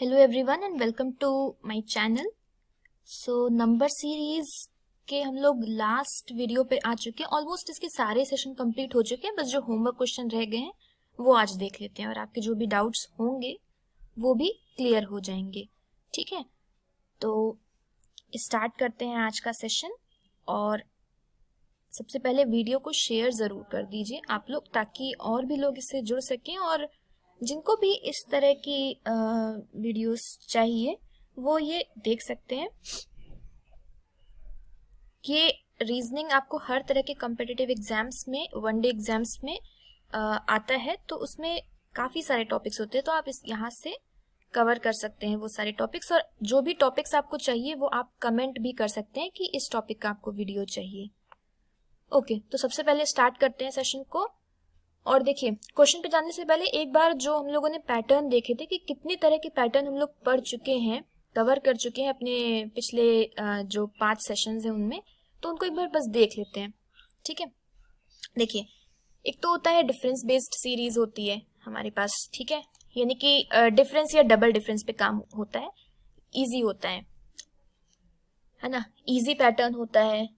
Hello everyone and welcome to my channel. So number series के हम लोग last video पे आ चुके हैं। ऑलमोस्ट इसके सारे सेशन कंप्लीट हो चुके हैं, बस जो होमवर्क क्वेश्चन रह गए हैं वो आज देख लेते हैं और आपके जो भी डाउट्स होंगे वो भी क्लियर हो जाएंगे। ठीक है, तो स्टार्ट करते हैं आज का सेशन। और सबसे पहले वीडियो को शेयर ज़रूर कर दीजिए आप लोग, ताकि और भी लोग इससे जुड़ सकें और जिनको भी इस तरह की वीडियोस चाहिए वो ये देख सकते हैं। ये रीजनिंग आपको हर तरह के कॉम्पिटिटिव एग्जाम्स में, वनडे एग्जाम्स में आता है, तो उसमें काफ़ी सारे टॉपिक्स होते हैं, तो आप इस यहाँ से कवर कर सकते हैं वो सारे टॉपिक्स। और जो भी टॉपिक्स आपको चाहिए वो आप कमेंट भी कर सकते हैं कि इस टॉपिक का आपको वीडियो चाहिए। ओके, तो सबसे पहले स्टार्ट करते हैं सेशन को। और देखिए, क्वेश्चन पे जाने से पहले एक बार जो हम लोगों ने पैटर्न देखे थे कि कितनी तरह के पैटर्न हम लोग पढ़ चुके हैं, कवर कर चुके हैं अपने पिछले जो 5 सेशंस हैं उनमें, तो उनको एक बार बस देख लेते हैं। ठीक है, देखिए, एक तो होता है डिफरेंस बेस्ड सीरीज होती है हमारे पास। ठीक है, यानी कि डिफरेंस या डबल डिफरेंस पे काम होता है, इजी होता है ना, इजी पैटर्न होता है।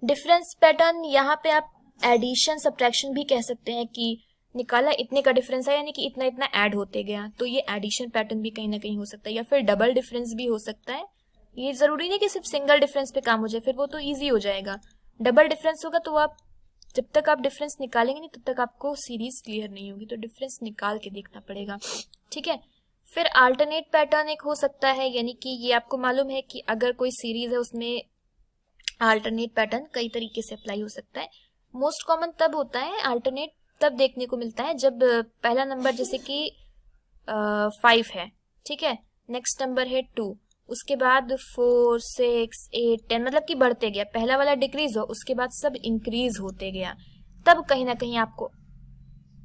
डिफरेंस पैटर्न यहाँ पे आप एडिशन सब्ट्रैक्शन भी कह सकते हैं कि निकाला इतने का डिफरेंस है, यानी कि इतना इतना ऐड होते गया, तो ये एडिशन पैटर्न भी कहीं ना कहीं हो सकता है। या फिर डबल डिफरेंस भी हो सकता है। ये जरूरी नहीं कि सिर्फ सिंगल डिफरेंस पे काम हो जाए, फिर वो तो इजी हो जाएगा। डबल डिफरेंस होगा तो आप जब तक आप डिफरेंस निकालेंगे नहीं तब तक आपको सीरीज क्लियर नहीं होगी, तो डिफरेंस निकाल के देखना पड़ेगा। ठीक है, फिर अल्टरनेट पैटर्न एक हो सकता है, यानी कि ये आपको मालूम है कि अगर कोई सीरीज है उसमें अल्टरनेट पैटर्न कई तरीके से अप्लाई हो सकता है। मोस्ट कॉमन तब होता है, अल्टरनेट तब देखने को मिलता है जब पहला नंबर जैसे कि 5 है, ठीक है, नेक्स्ट नंबर है 2, उसके बाद 4, 6, 8, 10, मतलब कि बढ़ते गया, पहला वाला डिक्रीज हो उसके बाद सब इंक्रीज होते गया, तब कहीं ना कहीं आपको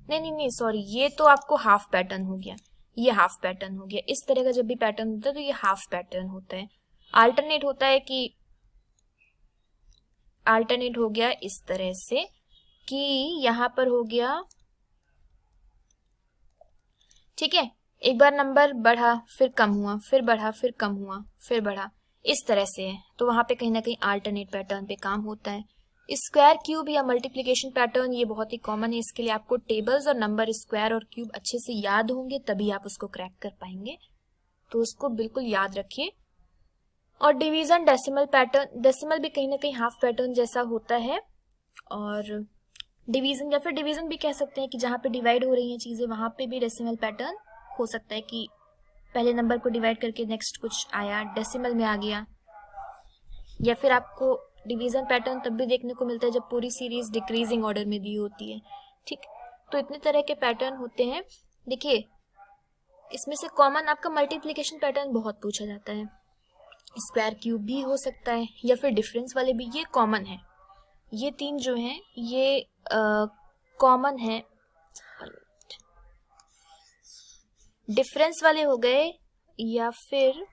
नहीं सॉरी, ये तो आपको हाफ पैटर्न हो गया, ये हाफ पैटर्न हो गया। इस तरह का जब भी पैटर्न होता है तो ये हाफ पैटर्न होता है। अल्टरनेट होता है कि अल्टरनेट हो गया इस तरह से कि यहां पर हो गया, ठीक है, एक बार नंबर बढ़ा फिर कम हुआ, फिर बढ़ा फिर कम हुआ, फिर बढ़ा, इस तरह से है, तो वहां पे कहीं ना कहीं अल्टरनेट पैटर्न पे काम होता है। स्क्वायर क्यूब या मल्टीप्लिकेशन पैटर्न ये बहुत ही कॉमन है, इसके लिए आपको टेबल्स और नंबर स्क्वायर और क्यूब अच्छे से याद होंगे तभी आप उसको क्रैक कर पाएंगे, तो उसको बिल्कुल याद रखिए। और डिवीजन डेसिमल पैटर्न, डेसिमल भी कहीं ना कहीं हाफ पैटर्न जैसा होता है। और डिवीजन या फिर डिवीजन भी कह सकते हैं कि जहाँ पे डिवाइड हो रही हैं चीज़ें वहाँ पे भी डेसिमल पैटर्न हो सकता है कि पहले नंबर को डिवाइड करके नेक्स्ट कुछ आया, डेसिमल में आ गया। या फिर आपको डिवीजन पैटर्न तब भी देखने को मिलता है जब पूरी सीरीज डिक्रीजिंग ऑर्डर में दी होती है। ठीक, तो इतने तरह के पैटर्न होते हैं। देखिए, इसमें से कॉमन आपका मल्टीप्लिकेशन पैटर्न बहुत पूछा जाता है, स्क्वायर क्यूब भी हो सकता है, या फिर डिफरेंस वाले भी, ये कॉमन है। ये 3 जो हैं ये कॉमन है। डिफरेंस वाले हो गए, या फिर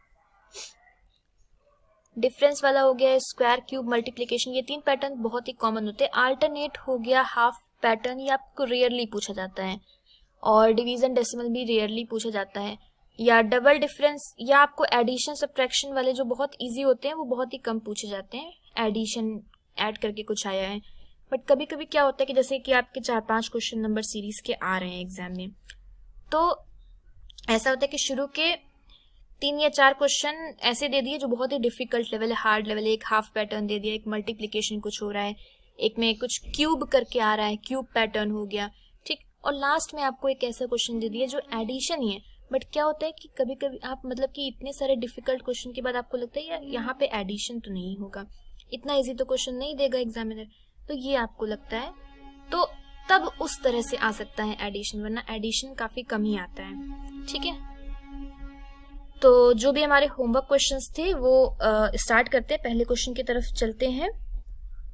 डिफरेंस वाला हो गया, स्क्वायर क्यूब मल्टीप्लिकेशन, ये 3 पैटर्न बहुत ही कॉमन होते हैं। अल्टरनेट हो गया हाफ पैटर्न, ये आपको रेयरली पूछा जाता है। और डिवीजन डेसिमल भी रेयरली पूछा जाता है। या डबल डिफरेंस या आपको एडिशन सब्ट्रैक्शन वाले जो बहुत इजी होते हैं वो बहुत ही कम पूछे जाते हैं। एडिशन ऐड करके कुछ आया है, बट कभी कभी क्या होता है कि जैसे कि आपके 4-5 क्वेश्चन नंबर सीरीज के आ रहे हैं एग्जाम में, तो ऐसा होता है कि शुरू के 3 या 4 क्वेश्चन ऐसे दे दिए जो बहुत ही डिफिकल्ट लेवल है, हार्ड लेवल है, एक हाफ पैटर्न दे दिया, एक मल्टीप्लिकेशन कुछ हो रहा है, एक में कुछ क्यूब करके आ रहा है, क्यूब पैटर्न हो गया, ठीक, और लास्ट में आपको एक ऐसा क्वेश्चन दे दिया जो एडिशन ही है। बट क्या होता है कि कभी कभी आप मतलब कि इतने सारे डिफिकल्ट क्वेश्चन के बाद आपको लगता है यार यहाँ पे एडिशन तो नहीं होगा, इतना इजी तो क्वेश्चन नहीं देगा एग्जामिनर, तो ये आपको लगता है, तो तब उस तरह से आ सकता है एडिशन, वरना एडिशन काफी कम ही आता है। ठीक है, तो जो भी हमारे होमवर्क क्वेश्चंस थे वो स्टार्ट करते हैं, पहले क्वेश्चन की तरफ चलते हैं।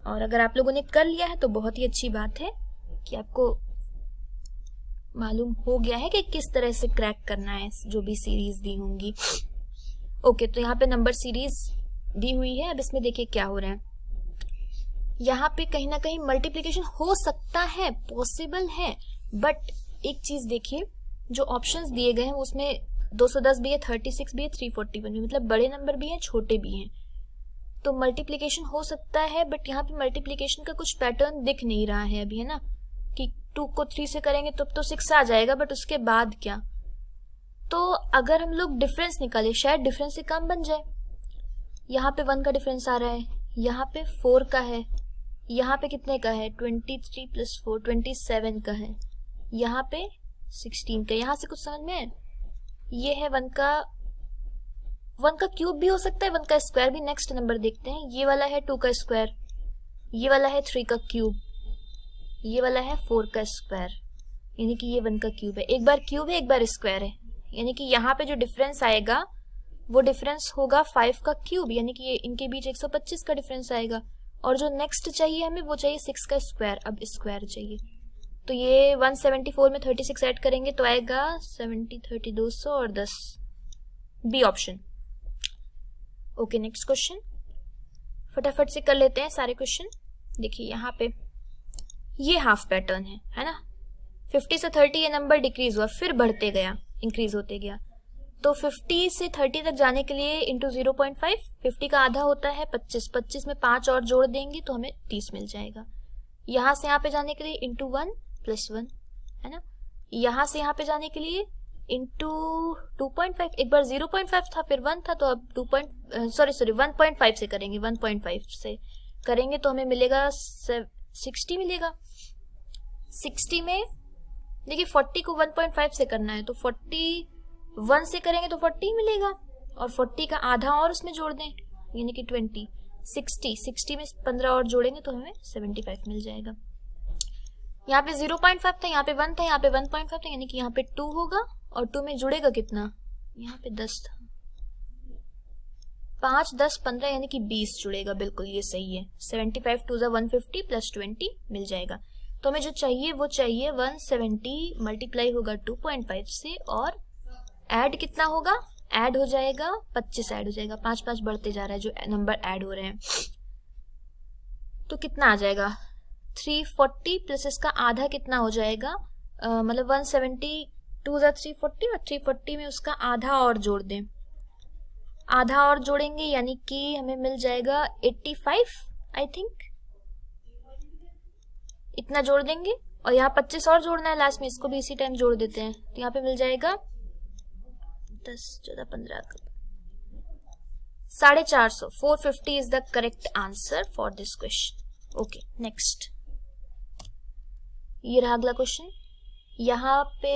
और अगर आप लोगों ने कर लिया है तो बहुत ही अच्छी बात है कि आपको मालूम हो गया है कि किस तरह से क्रैक करना है जो भी सीरीज दी होंगी। ओके, तो यहाँ पे नंबर सीरीज दी हुई है। अब इसमें देखिए क्या हो रहा है, यहाँ पे कहीं ना कहीं मल्टीप्लिकेशन हो सकता है, पॉसिबल है, बट एक चीज देखिए, जो ऑप्शंस दिए गए हैं उसमें 210 भी है, 36 भी है, 341 भी, मतलब बड़े नंबर भी हैं छोटे भी हैं। तो मल्टीप्लिकेशन हो सकता है, बट यहाँ पे मल्टीप्लिकेशन का कुछ पैटर्न दिख नहीं रहा है अभी, है ना, कि 2 को 3 से करेंगे तब तो 6 आ जाएगा, बट उसके बाद क्या। तो अगर हम लोग डिफरेंस निकाले शायद डिफरेंस से कम बन जाए। यहाँ पे 1 का डिफरेंस आ रहा है, यहाँ पे 4 का है, यहाँ पे कितने का है 23 + 4 27 का है, यहाँ पे 16 का। यहाँ से कुछ समझ में है, ये है 1 का क्यूब भी हो सकता है, 1 का स्क्वायर भी। नेक्स्ट नंबर देखते हैं, ये वाला है 2 का स्क्वायर, ये वाला है 3 का क्यूब, ये वाला है 4 का स्क्वायर, यानी कि ये 1 का क्यूब है। एक बार क्यूब है एक बार स्क्वायर है, यानी कि यहाँ पे जो डिफरेंस आएगा वो डिफरेंस होगा 5 का क्यूब, यानी कि ये इनके बीच 125 का डिफरेंस आएगा। और जो नेक्स्ट चाहिए हमें वो चाहिए 6 का स्क्वायर, अब स्क्वायर चाहिए। तो ये 174 में 36 ऐड करेंगे तो आएगा 70 30 200 और 10, B option. Okay next question, फटाफट से कर लेते हैं सारे क्वेश्चन। देखिए यहाँ पे ये हाफ पैटर्न है ना, 50 से 30 ये नंबर डिक्रीज हुआ, फिर बढ़ते गया, इंक्रीज होते गया। तो 50 से 30 तक जाने के लिए इंटू 0.5, 50 का आधा होता है 25, 25 में 5 और जोड़ देंगे तो हमें 30 मिल जाएगा। यहाँ से यहाँ पे जाने के लिए इंटू 1 + 1, है ना। यहाँ से यहाँ पे जाने के लिए इंटू 2.5, एक बार 0.5 था फिर 1 था, तो अब 1.5 से करेंगे, 1.5 से करेंगे तो हमें मिलेगा 60 मिलेगा। 60 में देखिए 40 को 1.5 से करना है तो 41 से करेंगे तो 40 मिलेगा, और 40 का आधा और उसमें जोड़ दें यानी कि 20, 60 में 15 और जोड़ेंगे तो हमें 75 मिल जाएगा। यहाँ पे 0.5 था, यहाँ पे 1 था, यहाँ पे 1.5 था, यानी कि यहाँ पे 2 होगा, और 2 में जुड़ेगा कितना, यहाँ पे 10 था, 5 10 15 यानी कि 20 जुड़ेगा, बिल्कुल ये सही है। 75 2 = 150 + 20 मिल जाएगा। तो हमें जो चाहिए वो चाहिए 170 मल्टीप्लाई होगा 2.5 से, और ऐड कितना होगा, ऐड हो जाएगा 25 ऐड हो जाएगा, 5 5 बढ़ते जा रहा है जो नंबर ऐड हो रहे हैं। तो कितना आ जाएगा 340 प्लस इसका आधा कितना हो जाएगा, मतलब 170 2 = 340, और 340 में उसका आधा और जोड़ दें, आधा और जोड़ेंगे यानी कि हमें मिल जाएगा 85 आई थिंक, इतना जोड़ देंगे, और यहाँ 25 और जोड़ना है लास्ट में, इसको भी इसी टाइम जोड़ देते हैं, तो यहाँ पे मिल जाएगा 10 14 15 450। 450 is the correct answer for this question. Okay next, ये रहा अगला क्वेश्चन। यहाँ पे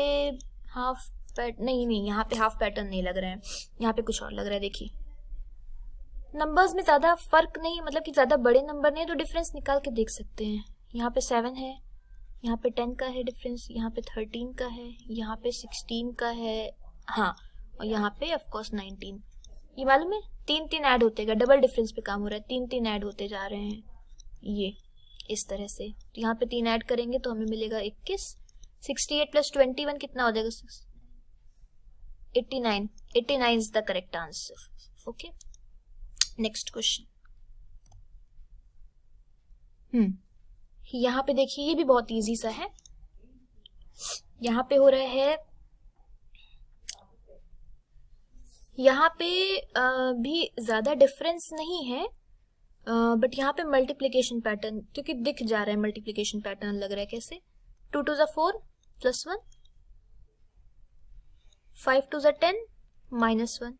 हाफ नहीं यहाँ पे हाफ पैटर्न नहीं लग रहा है, यहाँ पे कुछ और लग रहा है। देखिए नंबर्स में ज्यादा फर्क नहीं, मतलब कि ज्यादा बड़े नंबर नहीं है तो डिफरेंस निकाल के देख सकते हैं। यहाँ पे 7 है, यहाँ पे 10 का है डिफरेंस, यहाँ पे 13 का है, यहाँ पे 16 का है, हाँ, और यहाँ पे ऑफ कोर्स 19। ये मालूम है 3 ऐड होते गए, डबल डिफरेंस पे काम हो रहा है, 3 ऐड होते जा रहे हैं ये इस तरह से। तो यहाँ पे 3 ऐड करेंगे तो हमें मिलेगा 21। 68 + 21 कितना हो जाएगा 89। 89 is the correct answer. Okay next question. यहाँ पे देखिए ये भी बहुत इजी सा है। यहाँ पे हो रहा है, यहाँ पे भी ज्यादा डिफरेंस नहीं है, बट यहाँ पे मल्टीप्लिकेशन पैटर्न क्योंकि दिख जा रहा है, मल्टीप्लिकेशन पैटर्न लग रहा है कैसे, 2 2 = 4 + 1, 5 2 = 10 -1,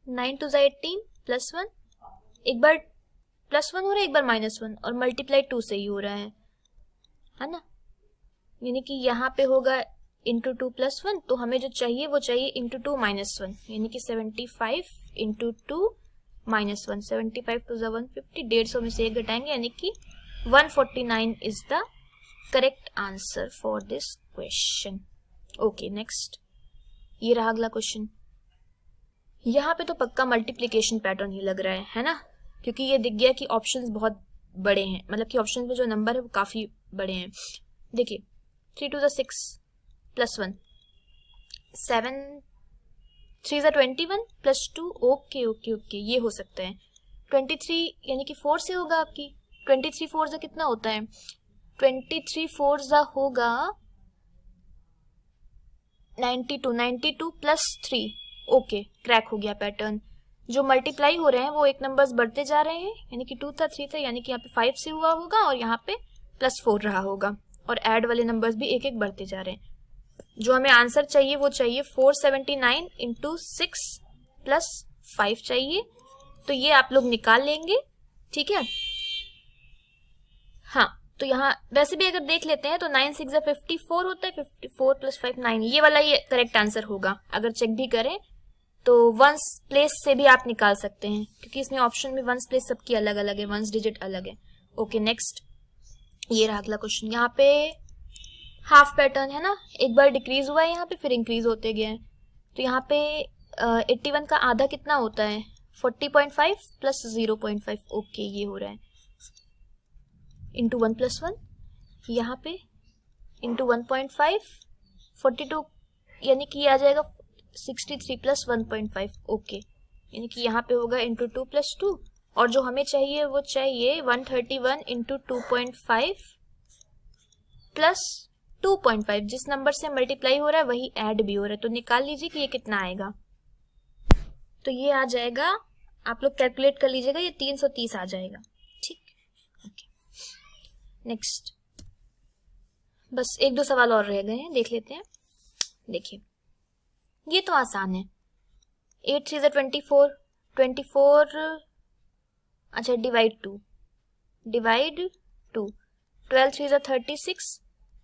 9 2 = 18 +1, एक बार +1 हो रहा है एक बार -1, और मल्टीप्लाई 2 से ही हो रहा है ना, यानी कि यहाँ पे होगा इंटू 2 + 1, तो हमें जो चाहिए वो चाहिए इंटू 2 -1, यानी कि 75 इंटू 2 -1, 75 2 = 150, 150 में से 1 घटाएंगे यानी कि 149 is the correct answer for this question. Okay next, ये रहा अगला क्वेश्चन। यहाँ पे तो पक्का मल्टीप्लिकेशन पैटर्न ही लग रहा है ना, क्योंकि ये दिख गया कि ऑप्शंस बहुत बड़े हैं, मतलब कि ऑप्शन में जो नंबर है वो काफी बड़े हैं। देखिए 3 2 = 6 +1, 7 3 = 21 +2, ओके ये हो सकता है। 23 यानी कि 4 से होगा आपकी, 23 4 कितना होता है, 23 4 होगा 92 प्लस 3, ओके क्रैक हो गया पैटर्न। जो मल्टीप्लाई हो रहे हैं वो एक नंबर्स बढ़ते जा रहे हैं, यानी कि 2 था 3 था, यानी कि यहाँ पे 5 से हुआ होगा और यहाँ पे +4 रहा होगा, और ऐड वाले नंबर्स भी एक एक बढ़ते जा रहे हैं। जो हमें आंसर चाहिए वो चाहिए 479 इंटू 6 प्लस 5 चाहिए, तो ये आप लोग निकाल लेंगे, ठीक है। हाँ, तो यहाँ वैसे भी अगर देख लेते हैं तो 9 6 54 होता है, 54 प्लस 5 9, ये वाला ये करेक्ट आंसर होगा। अगर चेक भी करें तो वंस प्लेस से भी आप निकाल सकते हैं, क्योंकि इसमें ऑप्शन में वंस प्लेस सबकी अलग अलग है, वंस डिजिट अलग है। ओके नेक्स्ट, ये रहा अगला क्वेश्चन। यहाँ पे हाफ पैटर्न है ना, एक बार डिक्रीज हुआ है यहाँ पे, फिर इंक्रीज होते गए हैं। तो यहाँ पे 81 का आधा कितना होता है, 40.5 प्लस 0.5, ओके ये हो रहा है इंटू 1 प्लस 1, यहाँ पे इंटू 1.5, 42, यानी कि ये आ जाएगा 63 प्लस 1.5, ओके, यानी कि यहाँ पे होगा इंटू 2 प्लस 2, और जो हमें चाहिए वो चाहिए 131 इंटू 2.5 प्लस 2.5, जिस नंबर से मल्टीप्लाई हो रहा है वही ऐड भी हो रहा है, तो निकाल लीजिए कि ये कितना आएगा। तो ये आ जाएगा, आप लोग कैलकुलेट कर लीजिएगा, ये 330 आ जाएगा, ठीक। ओके नेक्स्ट, बस एक दो सवाल और रह गए हैं, देख लेते हैं। देखिए ये तो आसान है, 8 3 24, 24, अच्छा डिवाइड 2, 12 3 36,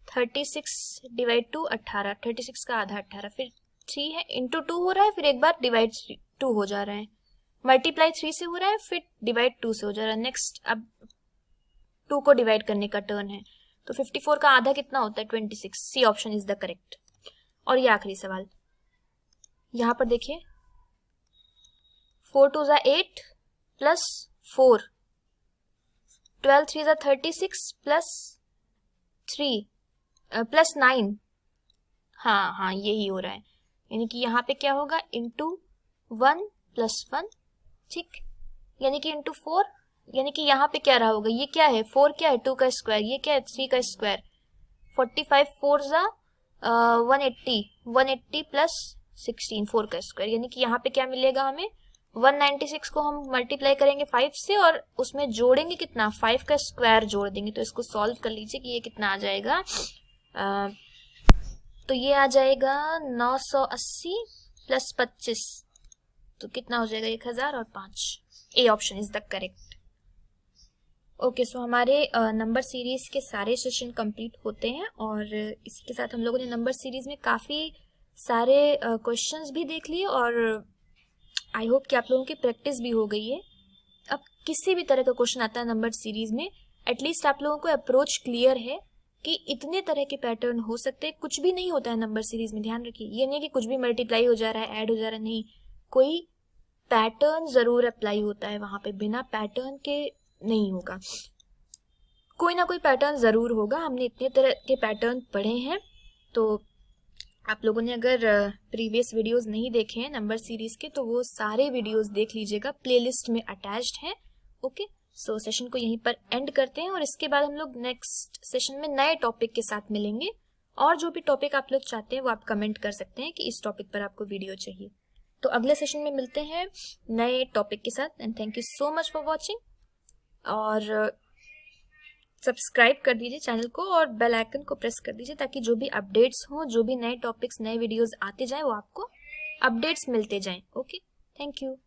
36 डिवाइड 2 18, 36 का आधा 18, फिर 3 है इंटू 2 हो रहा है, फिर एक बार डिवाइड 2 हो जा रहा है, मल्टीप्लाई 3 से हो रहा है, फिर डिवाइड 2 से हो जा रहा है। नेक्स्ट अब 2 को डिवाइड करने का टर्न है, तो 54 का आधा कितना होता है 26, C option is the correct. और ये आखिरी सवाल, यहाँ पर देखिए 4 2 8 प्लस 4, 12 3 36 प्लस 3 प्लस 9, हाँ यही हो रहा है, यानी कि यहाँ पे क्या होगा इंटू 1 प्लस 1, ठीक, यानी कि इंटू 4, यानी कि यहाँ पे क्या रहा होगा, ये क्या है 4 क्या है 2 का स्क्वायर, ये क्या है 3 का स्क्वायर, 45 4 180, 180 प्लस 16 4 का स्क्वायर, यानी कि यहाँ पे क्या मिलेगा हमें 196 को हम मल्टीप्लाई करेंगे 5 से और उसमें जोड़ेंगे कितना 5 का स्क्वायर जोड़ देंगे, तो इसको सॉल्व कर लीजिए कि ये कितना आ जाएगा। तो ये आ जाएगा 980 प्लस 25, तो कितना हो जाएगा 1000 और 5, A option is the correct. Okay so हमारे नंबर सीरीज के सारे सेशन कंप्लीट होते हैं, और इसी के साथ हम लोगों ने नंबर सीरीज में काफ़ी सारे क्वेश्चंस भी देख लिए, और आई होप कि आप लोगों की प्रैक्टिस भी हो गई है। अब किसी भी तरह का क्वेश्चन आता है नंबर सीरीज में, एटलीस्ट आप लोगों को अप्रोच क्लियर है कि इतने तरह के पैटर्न हो सकते हैं, कुछ भी नहीं होता है नंबर सीरीज में, ध्यान रखिए। ये नहीं कि कुछ भी मल्टीप्लाई हो जा रहा है, ऐड हो जा रहा है, नहीं, कोई पैटर्न जरूर अप्लाई होता है वहां पे, बिना पैटर्न के नहीं होगा, कोई ना कोई पैटर्न जरूर होगा। हमने इतने तरह के पैटर्न पढ़े हैं, तो आप लोगों ने अगर प्रीवियस वीडियोस नहीं देखे हैं नंबर सीरीज के, तो वो सारे वीडियोस देख लीजिएगा, प्लेलिस्ट में अटैच्ड है। ओके सो सेशन को यहीं पर एंड करते हैं, और इसके बाद हम लोग नेक्स्ट सेशन में नए टॉपिक के साथ मिलेंगे, और जो भी टॉपिक आप लोग चाहते हैं वो आप कमेंट कर सकते हैं कि इस टॉपिक पर आपको वीडियो चाहिए। तो अगले सेशन में मिलते हैं नए टॉपिक के साथ, and thank you so much for watching, और सब्सक्राइब कर दीजिए चैनल को और बेल आइकन को प्रेस कर दीजिए, ताकि जो भी अपडेट्स हों, जो भी नए टॉपिक्स नए वीडियोस आते जाएं, वो आपको अपडेट्स मिलते जाएं। Okay thank you.